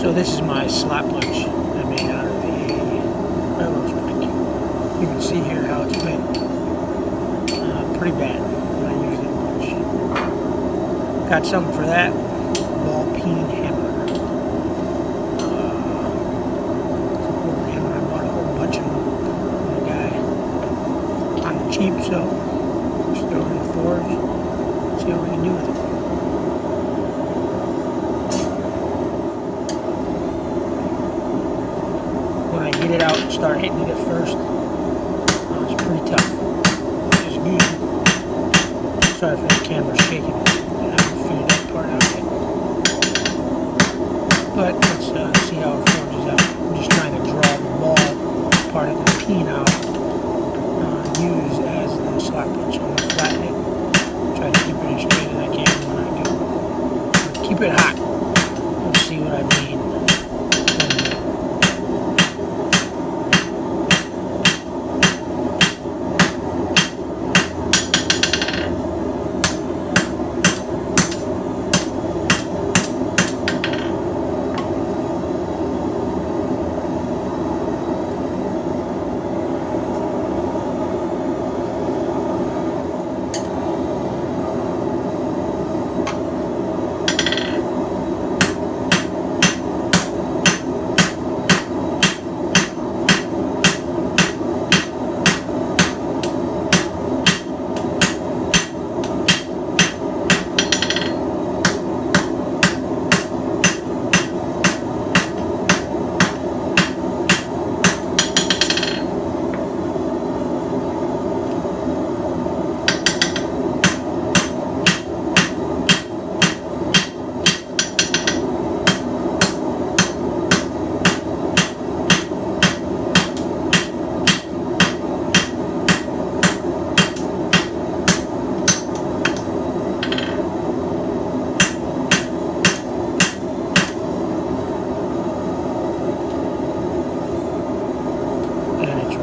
So this is my slot punch I made out of a railroad spike. You can see here how it's been pretty bad when I use that punch. Got something for that. Ball peen hammer. It's a quarter hammer. I bought a whole bunch of them from the guy on the cheap, so just throw it in the forge, see what we can do with it. When I get it out and start hitting it at first, it's pretty tough. It's good. Sorry if the camera's shaking. I haven't figured that part out yet. But let's see how it forges out. I'm just trying to draw the ball part of the peen out, use as the slot punch. I'm going to flatten it. Try to keep it as straight as I can when I do. Keep it hot. Let's see what I mean.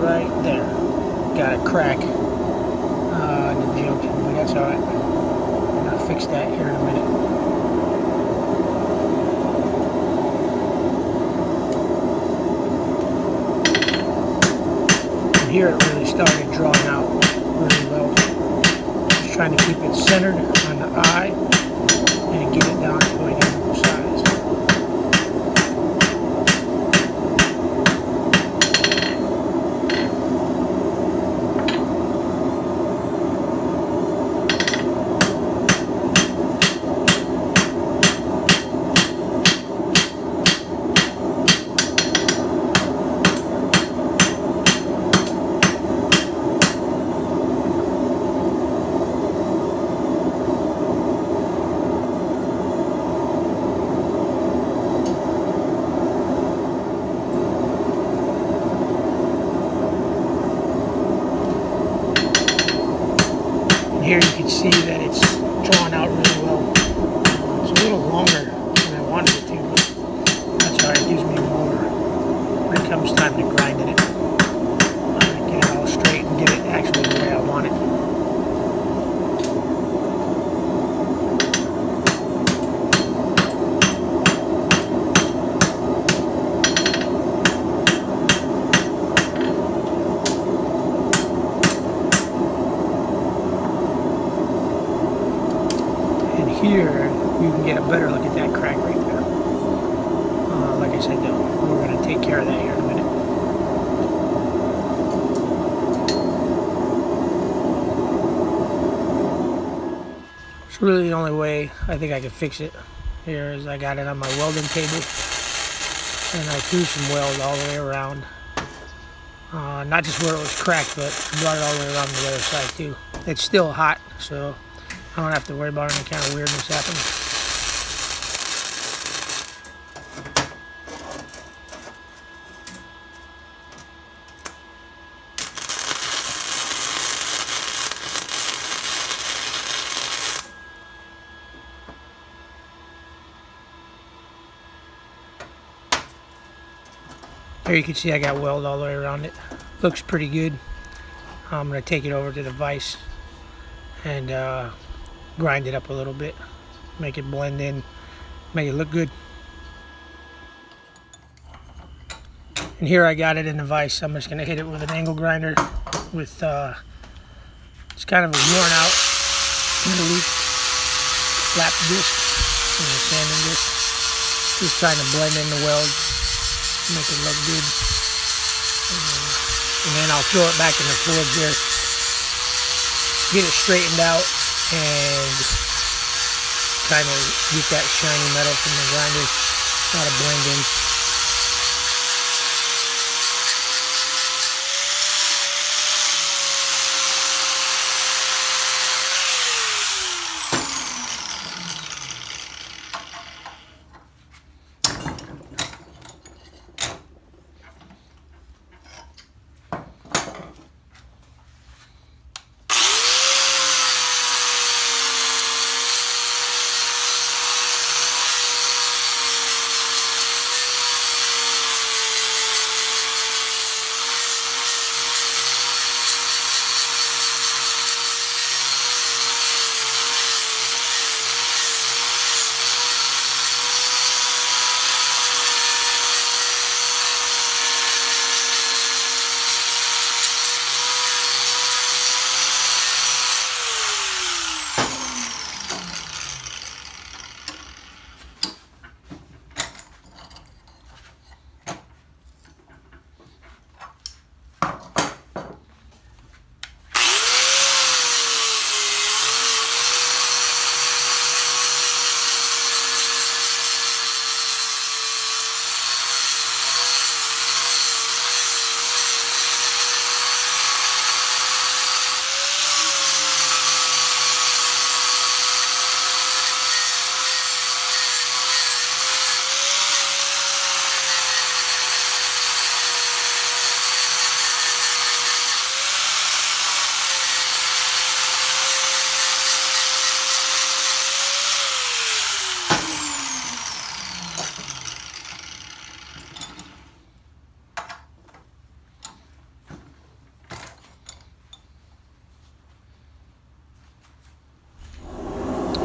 Right there. Got a crack in the junction, but that's alright. I'm going to fix that here in a minute. And here it really started drawing out really well. Just trying to keep it centered on the eye and get it down to a uniform size. Here you can see that it's drawn out really well. It's a little longer than I wanted it to, but that's alright. It gives me more when it comes time to grinding it. Get it all straight and get it actually the way I want it. Here you can get a better look at that crack right there. Like I said, we're going to take care of that here in a minute. It's really the only way I think I can fix it here is I got it on my welding table and I threw some weld all the way around. Not just where it was cracked, but I brought it all the way around the other side too. It's still hot, so I don't have to worry about any kind of weirdness happening. Here you can see I got weld all the way around it. Looks pretty good. I'm going to take it over to the vise and grind it up a little bit, make it blend in, make it look good. And here I got it in the vise. I'm just going to hit it with an angle grinder with it's kind of a worn out middle loop flap disc and a sanding disc. Just trying to blend in the weld, make it look good. And then I'll throw it back in the forge there, get it straightened out, and kind of get that shiny metal from the grinder. Got to blend in.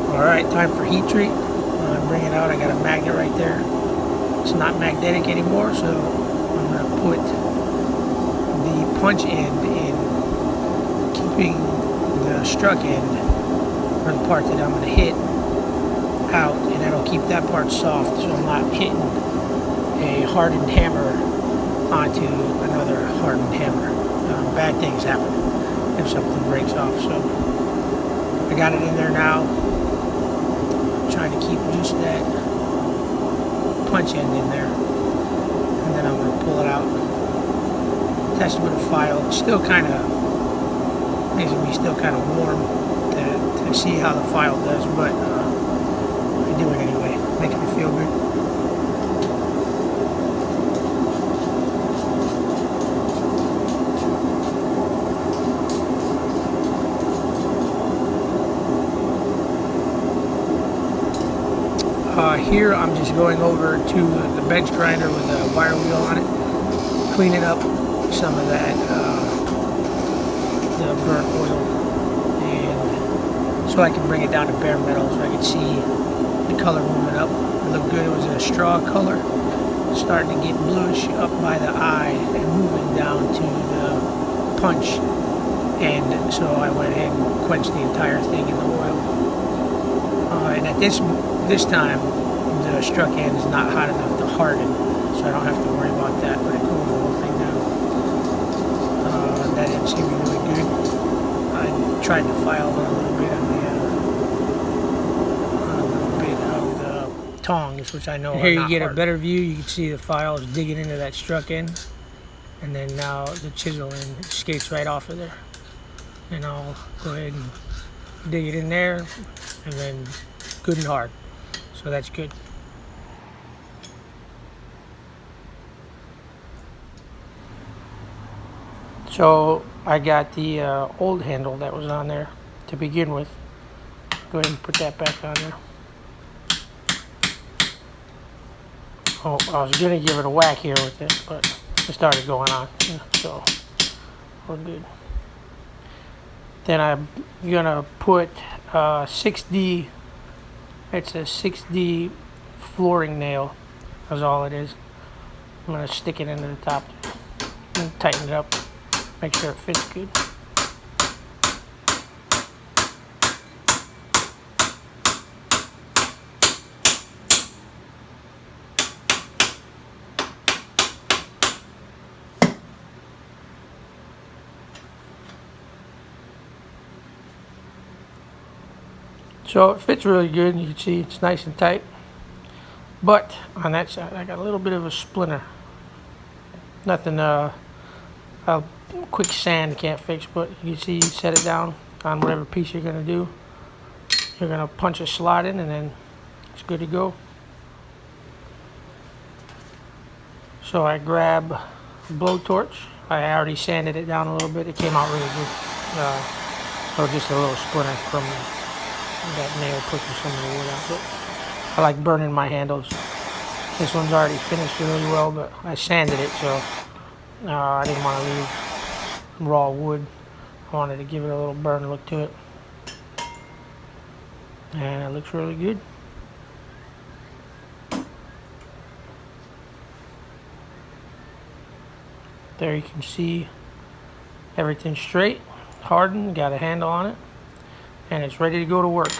Alright, time for heat treat. Bring it out. I got a magnet right there. It's not magnetic anymore, so I'm going to put the punch end in, keeping the struck end, or the part that I'm going to hit, out, and that'll keep that part soft, so I'm not hitting a hardened hammer onto another hardened hammer. Bad things happen if something breaks off. So I got it in there now. Trying to keep just that punch end in there, and then I'm going to pull it out, test it with a file. It's still kind of makes me still kind of warm to see how the file does, but I do it anyway, making it feel good. Here I'm just going over to the bench grinder with a wire wheel on it, cleaning up some of that the burnt oil, and so I can bring it down to bare metal, so I can see the color moving up. It looked good. It was a straw color, starting to get bluish up by the eye and moving down to the punch, and so I went ahead and quenched the entire thing in the oil. And at this time, the struck end is not hot enough to harden, so I don't have to worry about that, but it cools the whole thing down. That end seemed really good. I tried to file a little bit of the tongs, which I know are not hard. Here you get a better view. You can see the file is digging into that struck end, and then now the chisel end skates right off of there. And I'll go ahead and dig it in there, and then good and hard. So that's good. So I got the old handle that was on there to begin with. Go ahead and put that back on there. Oh, I was going to give it a whack here with it, but it started going on. Yeah, so we're good. Then I'm going to put 6D. It's a 6D flooring nail. That's all it is. I'm going to stick it into the top and tighten it up, make sure it fits good. So it fits really good. You can see it's nice and tight. But on that side, I got a little bit of a splinter. Nothing a quick sand can't fix, but you can see you set it down on whatever piece you're going to do. You're going to punch a slot in and then it's good to go. So I grab a blowtorch. I already sanded it down a little bit. It came out really good. Or just a little splinter from that nail pushing some of the wood out. But I like burning my handles. This one's already finished really well, but I sanded it, so I didn't want to leave raw wood. I wanted to give it a little burn look to it. And it looks really good. There you can see everything straight, hardened, got a handle on it, and it's ready to go to work.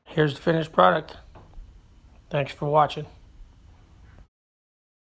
Here's the finished product. Thanks for watching.